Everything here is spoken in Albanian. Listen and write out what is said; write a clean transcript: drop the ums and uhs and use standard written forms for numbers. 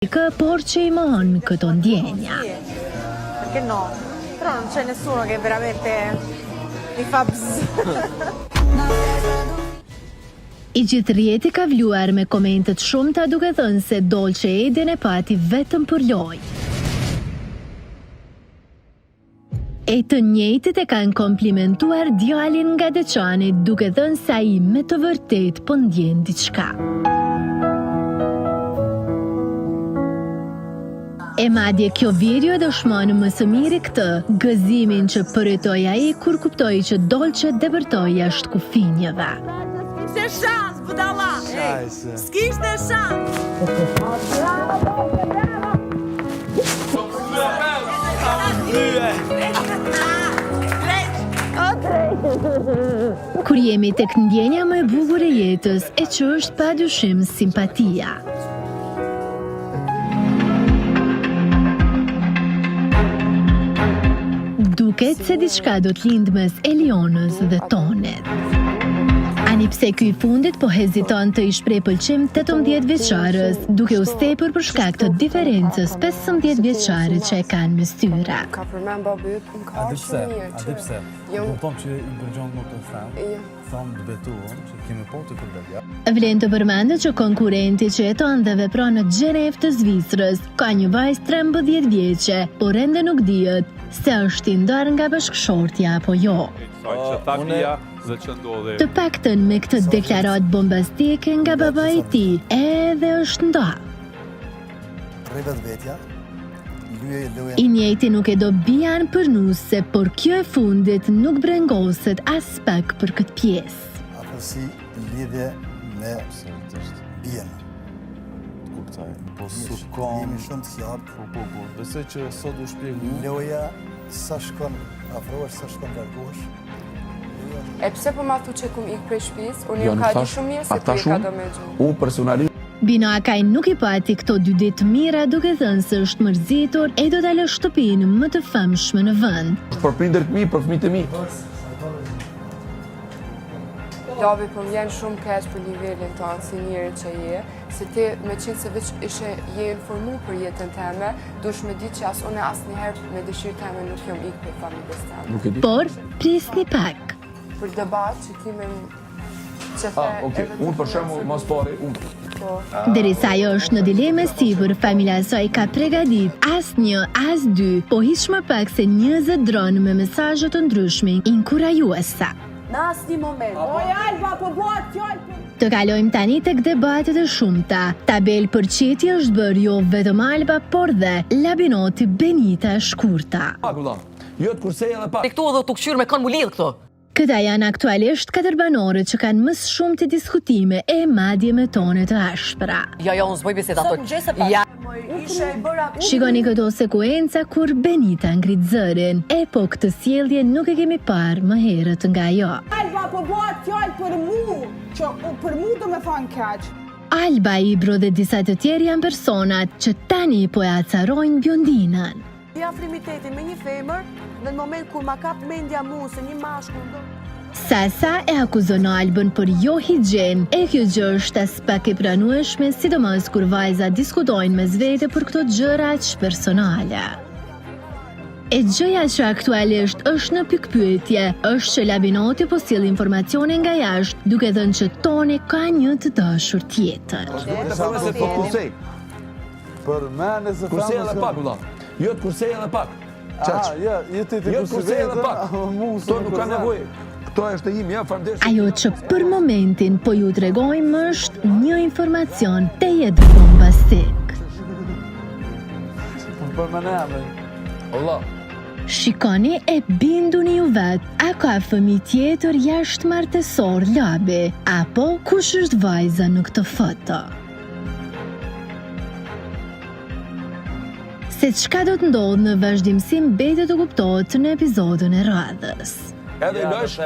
Por që i mohon këto ndjenja. Perché no? Però non c'è nessuno che veramente mi fa I gjithë rjeti ka vluar me komentet shumëta duke thënë se Dolce Edin e pati vetëm për lojë. E të njëjtit e kanë komplimentuar djalin nga Deçani duke thënë se ai me të vërtet po ndjen diçka. E madje kjo video dëshmon më së miri këtë, gëzimin që përjetoi ai kur kuptoi që Dolce debërtoi jashtë kufinjeve. S'kishte shans, budalla! S'kishte shans! Kur jemi tek ndjenja më e bukur e jetës, e që është padyshim simpatia. Duket se diçka do të lindë mes Elionës dhe Tonit. Ani pse ky i fundit po heziton të i shpreh pëlqim 18 vjeçarës, duke u stepur për shkak të diferencës 15 vjeçare që e kanë mes tyre. Ka përmend babi yt, më ka shumë mirë. A di pse? Kupton që i ndërgjon më të thënë. Tham të betuam që kemi po të këndëlja. Vlen të përmendet që konkurenti që jeton dhe vepron në Gjenevë të Zvicrës ka një vajzë 13 vjeçe, por ende nuk dihet se është i ndarë nga bashkëshortja apo jo. Të paktën me këtë deklaratë bombastike nga babai i tij, edhe është ndarë. I njëjti nuk e do bijan për nuse, por kjo e fundit nuk brengoset as pak për këtë pjesë. Afërsi lidhje me bien. Kuptoj. Po sukon. Jemi shumë të qartë. Po. Besoj që sot u shpjegoj. Loja sa shkon afrohesh, sa shkon largohesh. E pse po ma thu që kum ik prej shtëpisë? Unë ju ka di shumë mirë se ti e ka domethënë. Unë personalisht Bino Akaj nuk i pati këto 2 ditë mira duke thënë se është mërzitur e do ta lë shtëpinë më të famshme në vend. për prindërit e mi, për fëmijët e mi. Davi, po më vjen shumë keq për nivelin tonë si njëri që je, se ti me qenë se veç je informu për jetën teme, dush me ditë që as unë asnjëherë me dëshirë teme nuk jam ik për familjes teme. Nuk e di. Por, prisni pak. Për debat që kime që Okej, unë për shembull mos pari, unë. Derisa ajo është në dilemë sipër, familja e saj ka përgatitur as 1, as 2, po hiç më pak se 20 dronë me mesazhe të ndryshme inkurajuese. Në asnjë moment. Oj, Alba, po bëhet fjalë. Të kalojmë tani tek debatet e shumta. Tabel për qeti është bërë jo vetëm Alba, por dhe Labinoti Benita e shkurta. Jo të kursej edhe pak. Këtu edhe të këshyrë me kanë mu lidhë këto. Këta janë aktualisht 4 banorët që kanë më shumë të diskutime e madje me tone të ashpra. Ja, unë zboj biset ato. Ja. Shikoni këto sekuenca kur Benita ngrit zërin, e po këtë sjellje nuk e kemi parë më herët nga ajo. Alba, po bëhet fjalë për mu, që për mu do me thonë keq. Alba, Ibro dhe disa të tjerë janë personat që tani po e acarojnë Biondinën. Ja frimiteti me një femër, në moment kur ma kap mendja mu se një mashkull. Sasa e akuzon Albën për jo higjen, e kjo gjë është as pak e pranueshme, sidomos kur vajza diskutojnë mes vete për këto gjëra aq personale. E gjëja që aktualisht është në pikpyetje është që Labinoti po sjell informacione nga jashtë, duke thënë që Toni ka një të dashur tjetër. Po kursej. Për mene se Kursej edhe pak, vëlla. Jo të kursej edhe pak. Çaq. Jo ti të kursej edhe pak. Kto nuk ka nevojë. Kto është im, ja falenderoj. Ajo që për momentin po ju tregojmë është një informacion te jetë bombastik. Për mene jam. Allah. Shikoni e binduni ju vetë, a ka fëmijë tjetër jashtë martesor Labi, apo kush është vajza në këtë foto? Se çka do të ndodhë në vazhdimsi mbetet të kuptohet në episodin e radhës. Edhe lësh